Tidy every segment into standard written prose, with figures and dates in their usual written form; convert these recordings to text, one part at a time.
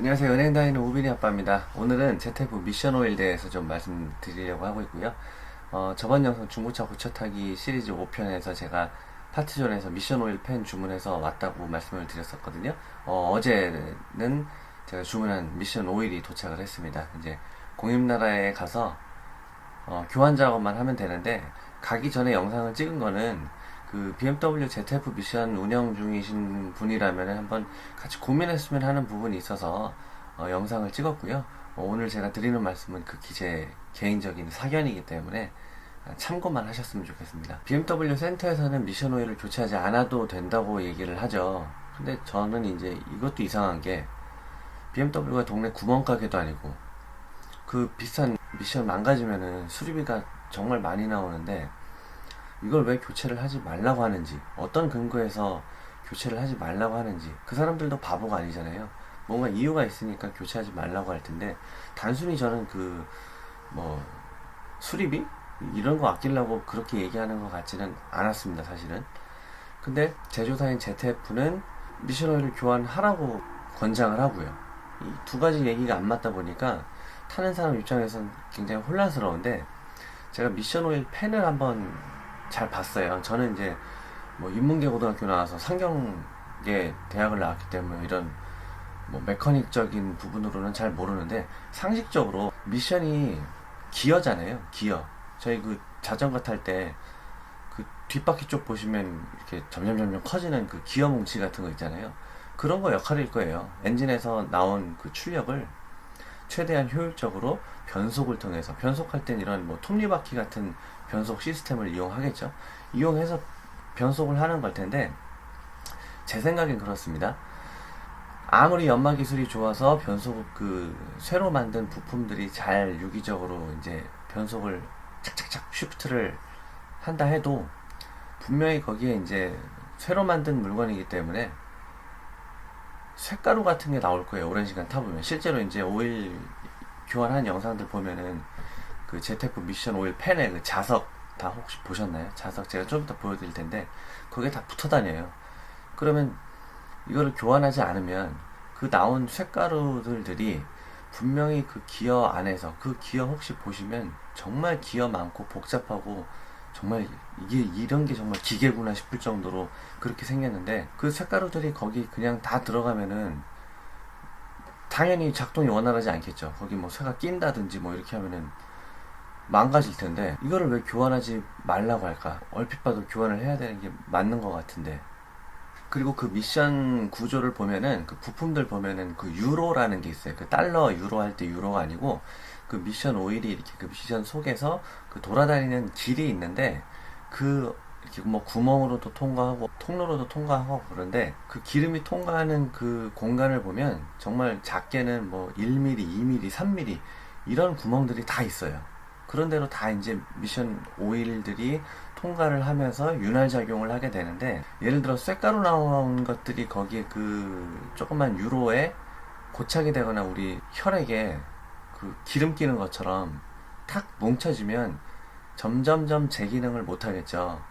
안녕하세요. 은행 다니는 우빈이 아빠입니다. 오늘은 ZF 미션 오일 대해서 좀 말씀드리려고 하고 있고요. 저번 영상 중고차 고쳐 타기 시리즈 5편에서 제가 파트존에서 미션 오일 펜 주문해서 왔다고 말씀을 드렸었거든요. 어제는 제가 주문한 미션 오일이 도착을 했습니다. 이제 공입나라에 가서 교환 작업만 하면 되는데, 가기 전에 영상을 찍은 거는 그 BMW ZF 미션 운영 중이신 분이라면 한번 같이 고민했으면 하는 부분이 있어서 영상을 찍었고요. 오늘 제가 드리는 말씀은 극히 제 개인적인 사견이기 때문에 참고만 하셨으면 좋겠습니다. BMW 센터에서는 미션 오일을 교체하지 않아도 된다고 얘기를 하죠. 근데 저는 이제 이것도 이상한 게, BMW가 동네 구멍가게도 아니고 그 비싼 미션 망가지면은 수리비가 정말 많이 나오는데, 이걸 왜 교체를 하지 말라고 하는지, 어떤 근거에서 교체를 하지 말라고 하는지, 그 사람들도 바보가 아니잖아요. 뭔가 이유가 있으니까 교체하지 말라고 할 텐데, 단순히 저는 수리비? 이런 거 아끼려고 그렇게 얘기하는 것 같지는 않았습니다, 사실은. 근데 제조사인 ZF는 미션 오일을 교환하라고 권장을 하고요. 이 두 가지 얘기가 안 맞다 보니까 타는 사람 입장에서는 굉장히 혼란스러운데, 제가 미션 오일 펜을 한번 잘 봤어요. 저는 이제 인문계 고등학교 나와서 상경계 대학을 나왔기 때문에 이런 메커닉적인 부분으로는 잘 모르는데, 상식적으로 미션이 기어잖아요. 기어. 저희 그 자전거 탈 때 그 뒷바퀴 쪽 보시면 이렇게 점점 커지는 그 기어 뭉치 같은 거 있잖아요. 그런 거 역할일 거예요. 엔진에서 나온 그 출력을 최대한 효율적으로 변속을 통해서, 변속할 땐 이런 톱니바퀴 같은 변속 시스템을 이용하겠죠. 이용해서 변속을 하는 걸 텐데, 제 생각엔 그렇습니다. 아무리 연마 기술이 좋아서 변속 새로 만든 부품들이 잘 유기적으로 이제 변속을 착착착 쉬프트를 한다 해도, 분명히 거기에 이제 새로 만든 물건이기 때문에 쇳가루 같은 게 나올 거예요. 오랜 시간 타보면. 실제로 이제 오일 교환한 영상들 보면은 그 ZF 미션 오일 펜에 그 자석 다 혹시 보셨나요? 자석 제가 좀 이따 보여드릴 텐데, 거기에 다 붙어 다녀요. 그러면 이거를 교환하지 않으면 그 나온 쇳가루들이 분명히 그 기어 안에서, 그 기어 혹시 보시면 정말 기어 많고 복잡하고, 정말 이게 이런 게 정말 기계구나 싶을 정도로 그렇게 생겼는데, 그 쇳가루들이 거기 그냥 다 들어가면은 당연히 작동이 원활하지 않겠죠. 거기 쇠가 낀다든지 이렇게 하면은 망가질 텐데, 이거를 왜 교환하지 말라고 할까? 얼핏 봐도 교환을 해야 되는 게 맞는 것 같은데. 그리고 그 미션 구조를 보면은, 그 부품들 보면은 그 유로라는 게 있어요. 그 달러 유로 할 때 유로가 아니고, 그 미션 오일이 이렇게 그 미션 속에서 그 돌아다니는 길이 있는데, 그 이렇게 구멍으로도 통과하고 통로로도 통과하고 그런데, 그 기름이 통과하는 그 공간을 보면 정말 작게는 1mm, 2mm, 3mm 이런 구멍들이 다 있어요. 그런 대로 다 이제 미션 오일들이 통과를 하면서 윤활 작용을 하게 되는데, 예를 들어 쇳가루 나온 것들이 거기에 그 조그만 유로에 고착이 되거나 우리 혈액에 그 기름 끼는 것처럼 탁 뭉쳐지면 점점점 제 기능을 못 하겠죠.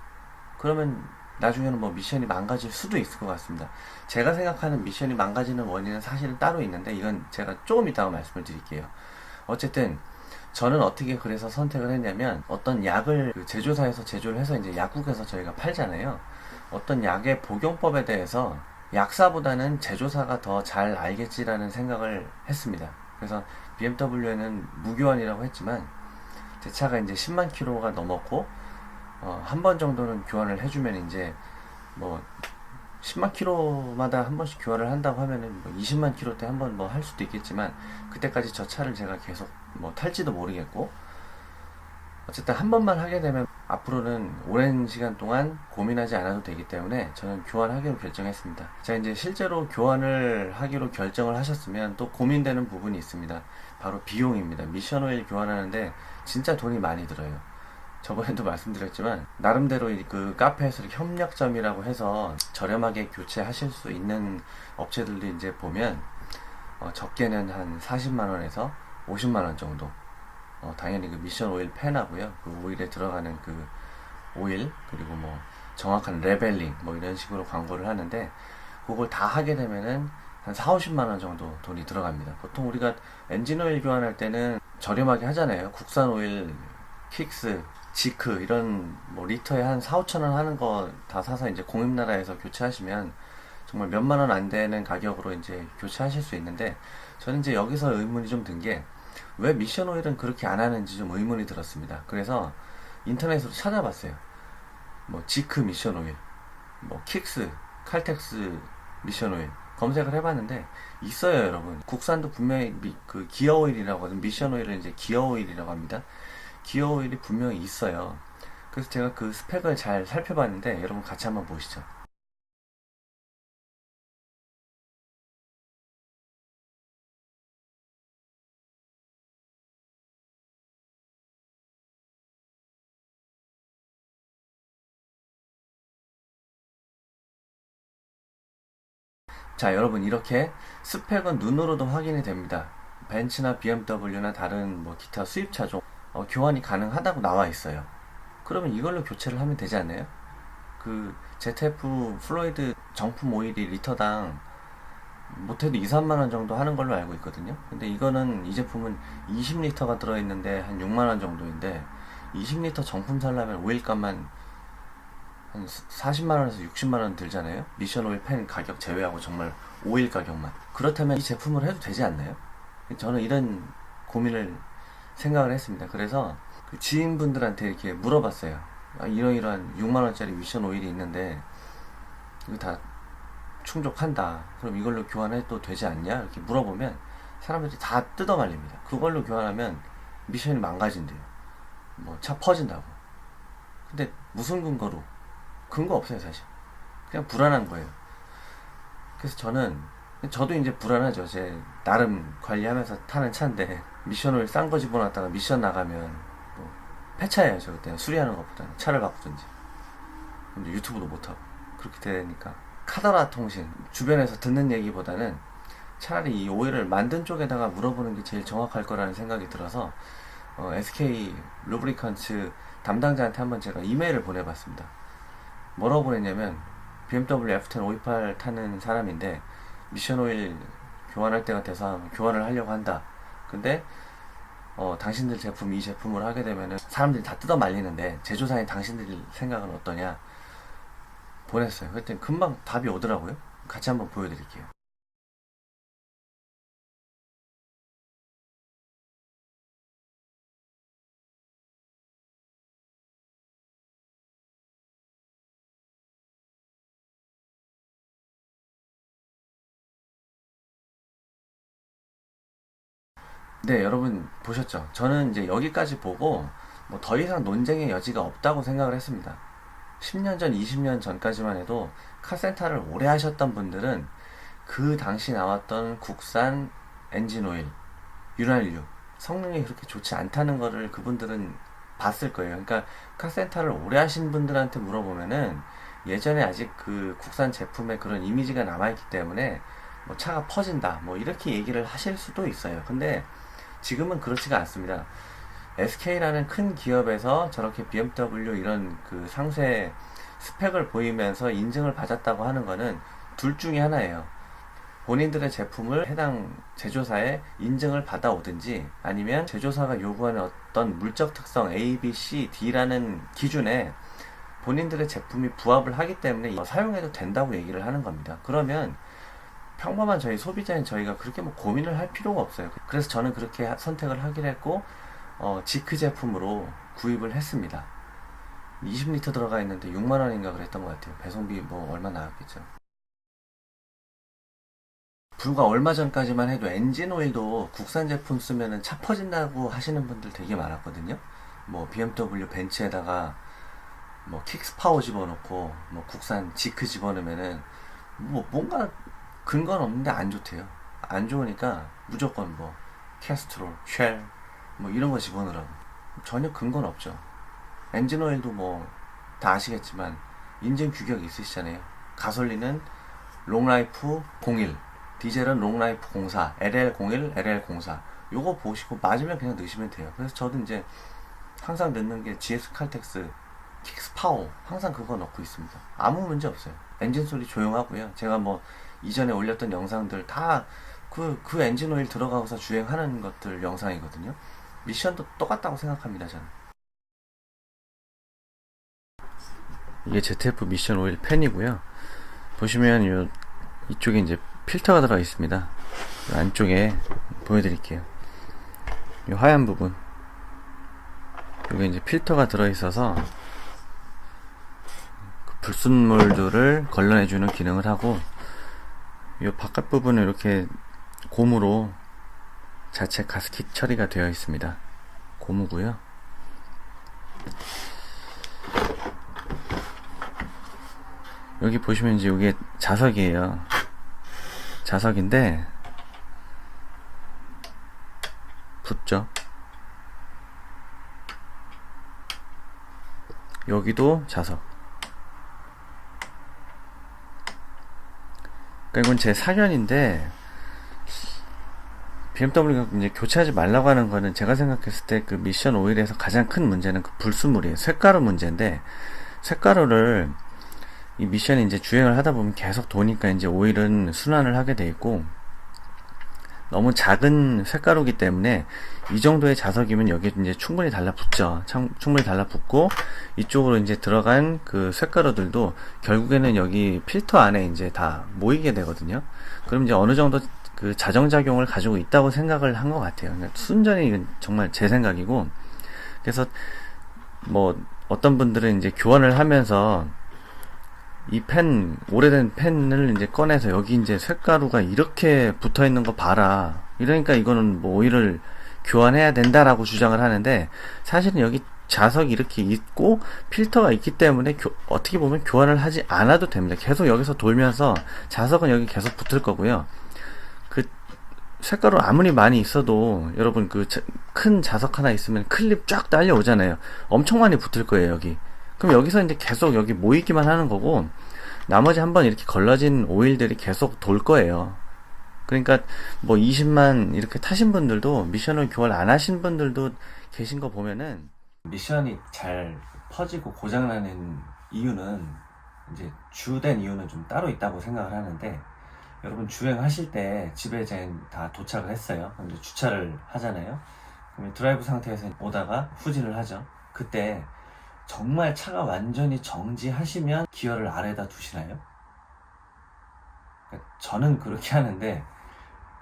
그러면 나중에는 미션이 망가질 수도 있을 것 같습니다. 제가 생각하는 미션이 망가지는 원인은 사실은 따로 있는데, 이건 제가 조금 이따가 말씀을 드릴게요. 어쨌든 저는 어떻게 그래서 선택을 했냐면, 어떤 약을 그 제조사에서 제조를 해서 이제 약국에서 저희가 팔잖아요. 어떤 약의 복용법에 대해서 약사보다는 제조사가 더 잘 알겠지라는 생각을 했습니다. 그래서 BMW에는 무교환이라고 했지만, 제 차가 이제 10만 킬로가 넘었고, 한 번 정도는 교환을 해주면 이제 10만 킬로마다 한 번씩 교환을 한다고 하면은 20만 킬로 때 한 번 할 수도 있겠지만, 그때까지 저 차를 제가 계속 탈지도 모르겠고, 어쨌든 한 번만 하게 되면 앞으로는 오랜 시간 동안 고민하지 않아도 되기 때문에 저는 교환하기로 결정했습니다. 자, 이제 실제로 교환을 하기로 결정을 하셨으면 또 고민되는 부분이 있습니다. 바로 비용입니다. 미션 오일 교환하는데 진짜 돈이 많이 들어요. 저번에도 말씀드렸지만, 나름대로 그 카페에서 이렇게 협력점이라고 해서 저렴하게 교체하실 수 있는 업체들도 이제 보면, 적게는 한 40만원에서 50만원 정도, 당연히 그 미션 오일 펜하고요, 그 오일에 들어가는 그 오일, 그리고 정확한 레벨링 이런 식으로 광고를 하는데, 그걸 다 하게 되면은 한 4, 50만 원 정도 돈이 들어갑니다. 보통 우리가 엔진 오일 교환할 때는 저렴하게 하잖아요. 국산 오일, 킥스, 지크 이런 뭐 리터에 한 4, 5천 원 하는 거 다 사서 이제 공입나라에서 교체하시면 정말 몇만 원 안 되는 가격으로 이제 교체하실 수 있는데, 저는 이제 여기서 의문이 좀 든 게 왜 미션 오일은 그렇게 안 하는지 좀 의문이 들었습니다. 그래서 인터넷으로 찾아봤어요. 뭐 지크 미션 오일, 뭐 킥스, 칼텍스 미션 오일 검색을 해봤는데 있어요, 여러분. 국산도 분명히 그 기어 오일이라고 하든 미션 오일은 이제 기어 오일이라고 합니다. 기어 오일이 분명히 있어요. 그래서 제가 그 스펙을 잘 살펴봤는데 여러분 같이 한번 보시죠. 자, 여러분, 이렇게 스펙은 눈으로도 확인이 됩니다. 벤츠나 BMW나 다른 뭐 기타 수입 차종 교환이 가능하다고 나와 있어요. 그러면 이걸로 교체를 하면 되지 않나요? 그 ZF 플로이드 정품 오일이 리터당 못해도 2, 3만 원 정도 하는 걸로 알고 있거든요. 근데 이거는 이 제품은 20리터가 들어있는데 한 6만 원 정도인데, 20리터 정품 살려면 오일값만 한 40만 원에서 60만 원 들잖아요. 미션 오일 펜 가격 제외하고 정말 오일 가격만. 그렇다면 이 제품을 해도 되지 않나요? 저는 이런 고민을 생각을 했습니다. 그래서 그 지인분들한테 이렇게 물어봤어요. 아, 이러이러한 6만 원짜리 미션 오일이 있는데 이거 다 충족한다. 그럼 이걸로 교환해도 되지 않냐? 이렇게 물어보면 사람들이 다 뜯어 말립니다. 그걸로 교환하면 미션이 망가진대요. 뭐 차 퍼진다고. 근데 무슨 근거로? 근거 없어요, 사실. 그냥 불안한 거예요. 그래서 저도 이제 불안하죠. 제 나름 관리하면서 타는 차인데 미션 오일 싼 거 집어넣었다가 미션 나가면 뭐 폐차해야죠. 그때는 수리하는 것보다는 차를 바꾸든지. 근데 유튜브도 못하고 그렇게 되니까 카더라 통신 주변에서 듣는 얘기보다는 차라리 이 오일을 만든 쪽에다가 물어보는 게 제일 정확할 거라는 생각이 들어서 SK 루브리컨츠 담당자한테 한번 제가 이메일을 보내봤습니다. 뭐라고 보냈냐면 BMW F10 528 타는 사람인데 미션 오일 교환할 때가 돼서 교환을 하려고 한다. 근데 당신들 제품 이 제품을 하게 되면은 사람들이 다 뜯어 말리는데 제조사인 당신들 생각은 어떠냐 보냈어요. 그랬더니 금방 답이 오더라고요. 같이 한번 보여드릴게요. 네, 여러분 보셨죠? 저는 이제 여기까지 보고 뭐 더 이상 논쟁의 여지가 없다고 생각을 했습니다. 10년 전, 20년 전까지만 해도 카센터를 오래 하셨던 분들은 그 당시 나왔던 국산 엔진 오일, 윤활유 성능이 그렇게 좋지 않다는 거를 그분들은 봤을 거예요. 그러니까 카센터를 오래 하신 분들한테 물어보면은 예전에 아직 그 국산 제품의 그런 이미지가 남아있기 때문에 뭐 차가 퍼진다 뭐 이렇게 얘기를 하실 수도 있어요. 근데 지금은 그렇지가 않습니다. SK라는 큰 기업에서 저렇게 BMW 이런 그 상세 스펙을 보이면서 인증을 받았다고 하는 거는 둘 중에 하나예요. 본인들의 제품을 해당 제조사에 인증을 받아오든지 아니면 제조사가 요구하는 어떤 물적 특성 A, B, C, D라는 기준에 본인들의 제품이 부합을 하기 때문에 사용해도 된다고 얘기를 하는 겁니다. 그러면 평범한 저희 소비자인 저희가 그렇게 뭐 고민을 할 필요가 없어요. 그래서 저는 그렇게 선택을 하기로 했고 지크 제품으로 구입을 했습니다. 20리터 들어가 있는데 6만 원인가 그랬던 것 같아요. 배송비 뭐 얼마 나왔겠죠. 불과 얼마 전까지만 해도 엔진 오일도 국산 제품 쓰면은 차 퍼진다고 하시는 분들 되게 많았거든요. 뭐 BMW 벤츠에다가 뭐 킥스 파워 집어넣고 뭐 국산 지크 집어넣으면은 뭐 뭔가 근거는 없는데 안 좋대요. 안 좋으니까 무조건 뭐 캐스트롤, 쉘 뭐 이런 거 집어넣으라고. 전혀 근거는 없죠. 엔진 오일도 뭐 다 아시겠지만 인증 규격이 있으시잖아요. 가솔린은 롱라이프 01, 디젤은 롱라이프 04, LL01, LL04. 요거 보시고 맞으면 그냥 넣으시면 돼요. 그래서 저도 이제 항상 넣는 게 GS 칼텍스 킥스 파워 항상 그거 넣고 있습니다. 아무 문제 없어요. 엔진 소리 조용하고요. 제가 뭐 이전에 올렸던 영상들 다 그 엔진 오일 들어가고서 주행하는 것들 영상이거든요. 미션도 똑같다고 생각합니다, 저는. 이게 ZF 미션 오일 팬이고요. 보시면 이쪽에 이제 필터가 들어가 있습니다. 안쪽에 보여드릴게요. 이 하얀 부분, 여기 이제 필터가 들어있어서 그 불순물들을 걸러내주는 기능을 하고, 이 바깥 부분은 이렇게 고무로 자체 가스킷 처리가 되어 있습니다. 고무고요. 여기 보시면 이제 이게 자석이에요. 자석인데 붙죠. 여기도 자석. 그러니까 이건 제 사견인데, BMW가 이제 교체하지 말라고 하는 거는 제가 생각했을 때 그 미션 오일에서 가장 큰 문제는 그 불순물이에요. 쇳가루 문제인데, 쇳가루를 이 미션이 이제 주행을 하다 보면 계속 도니까 이제 오일은 순환을 하게 돼 있고, 너무 작은 쇳가루기 때문에 이 정도의 자석이면 여기 이제 충분히 달라붙죠. 충분히 달라붙고, 이쪽으로 이제 들어간 그 쇳가루들도 결국에는 여기 필터 안에 이제 다 모이게 되거든요. 그럼 이제 어느 정도 그 자정작용을 가지고 있다고 생각을 한 것 같아요. 그러니까 순전히 이건 정말 제 생각이고, 그래서 뭐 어떤 분들은 이제 교환을 하면서 이 오래된 펜을 이제 꺼내서 여기 이제 쇳가루가 이렇게 붙어 있는 거 봐라, 이러니까 이거는 뭐 오일을 교환해야 된다라고 주장을 하는데, 사실은 여기 자석이 이렇게 있고 필터가 있기 때문에 어떻게 보면 교환을 하지 않아도 됩니다. 계속 여기서 돌면서 자석은 여기 계속 붙을 거고요. 그 쇳가루 아무리 많이 있어도 여러분 그 큰 자석 하나 있으면 클립 쫙 딸려 오잖아요. 엄청 많이 붙을 거예요, 여기. 그럼 여기서 이제 계속 여기 모이기만 하는 거고, 나머지 한번 이렇게 걸러진 오일들이 계속 돌 거예요. 그러니까 뭐 20만 이렇게 타신 분들도, 미션을 교환 안 하신 분들도 계신 거 보면은, 미션이 잘 퍼지고 고장나는 이유는, 이제 주된 이유는 좀 따로 있다고 생각을 하는데, 여러분 주행하실 때 집에 이제 다 도착을 했어요. 그럼 이제 주차를 하잖아요. 그럼 드라이브 상태에서 오다가 후진을 하죠. 그때 정말 차가 완전히 정지하시면 기어를 아래다 두시나요? 그러니까 저는 그렇게 하는데,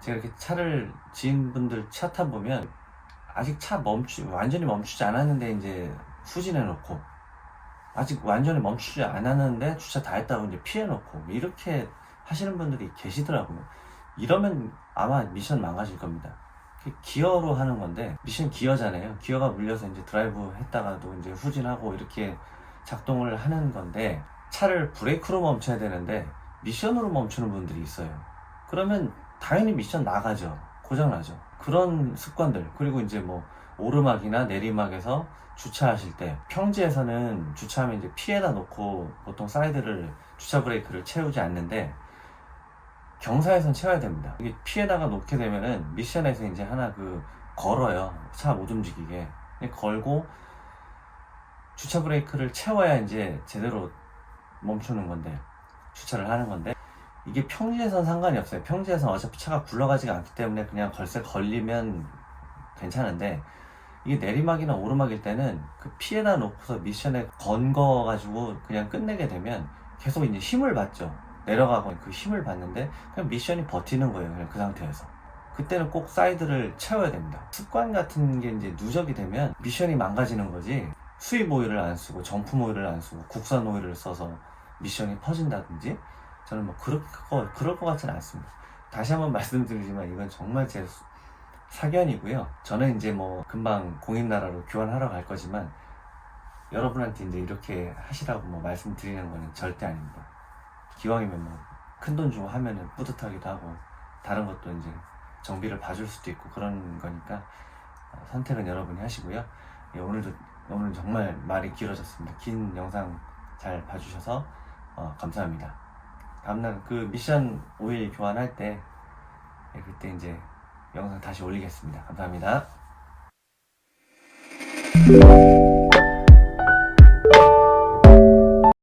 제가 이렇게 차를 지인분들 차 타보면 아직 차 완전히 멈추지 않았는데 이제 후진해 놓고, 아직 완전히 멈추지 않았는데 주차 다 했다고 이제 피해 놓고, 이렇게 하시는 분들이 계시더라고요. 이러면 아마 미션 망가질 겁니다. 기어로 하는 건데, 미션 기어잖아요. 기어가 물려서 이제 드라이브 했다가도 이제 후진하고 이렇게 작동을 하는 건데, 차를 브레이크로 멈춰야 되는데 미션으로 멈추는 분들이 있어요. 그러면 당연히 미션 나가죠. 고장나죠. 그런 습관들, 그리고 이제 뭐 오르막이나 내리막에서 주차하실 때, 평지에서는 주차하면 이제 피해다 놓고 보통 사이드를, 주차 브레이크를 채우지 않는데, 경사에선 채워야 됩니다. 이게 피해다가 놓게 되면은 미션에서 이제 하나 걸어요. 차 못 움직이게. 걸고 주차 브레이크를 채워야 이제 제대로 멈추는 건데, 주차를 하는 건데, 이게 평지에선 상관이 없어요. 평지에선 어차피 차가 굴러가지가 않기 때문에 그냥 걸쇠 걸리면 괜찮은데, 이게 내리막이나 오르막일 때는 그 피해다 놓고서 미션에 건거가지고 그냥 끝내게 되면 계속 이제 힘을 받죠. 내려가고 그 힘을 받는데 그냥 미션이 버티는 거예요. 그냥 그 상태에서. 그때는 꼭 사이드를 채워야 됩니다. 습관 같은 게 이제 누적이 되면 미션이 망가지는 거지, 수입 오일을 안 쓰고 정품 오일을 안 쓰고 국산 오일을 써서 미션이 퍼진다든지, 저는 뭐 그럴 것 같지는 않습니다. 다시 한번 말씀드리지만 이건 정말 제 사견이고요. 저는 이제 뭐 금방 공인나라로 교환하러 갈 거지만, 여러분한테 이제 이렇게 하시라고 뭐 말씀드리는 거는 절대 아닙니다. 기왕이면 뭐 큰 돈 주고 하면은 뿌듯하기도 하고, 다른 것도 이제 정비를 봐줄 수도 있고 그런 거니까 선택은 여러분이 하시고요. 예, 오늘 정말 말이 길어졌습니다. 긴 영상 잘 봐주셔서 감사합니다. 다음날 그 미션 오일 교환할 때, 예, 그때 이제 영상 다시 올리겠습니다. 감사합니다.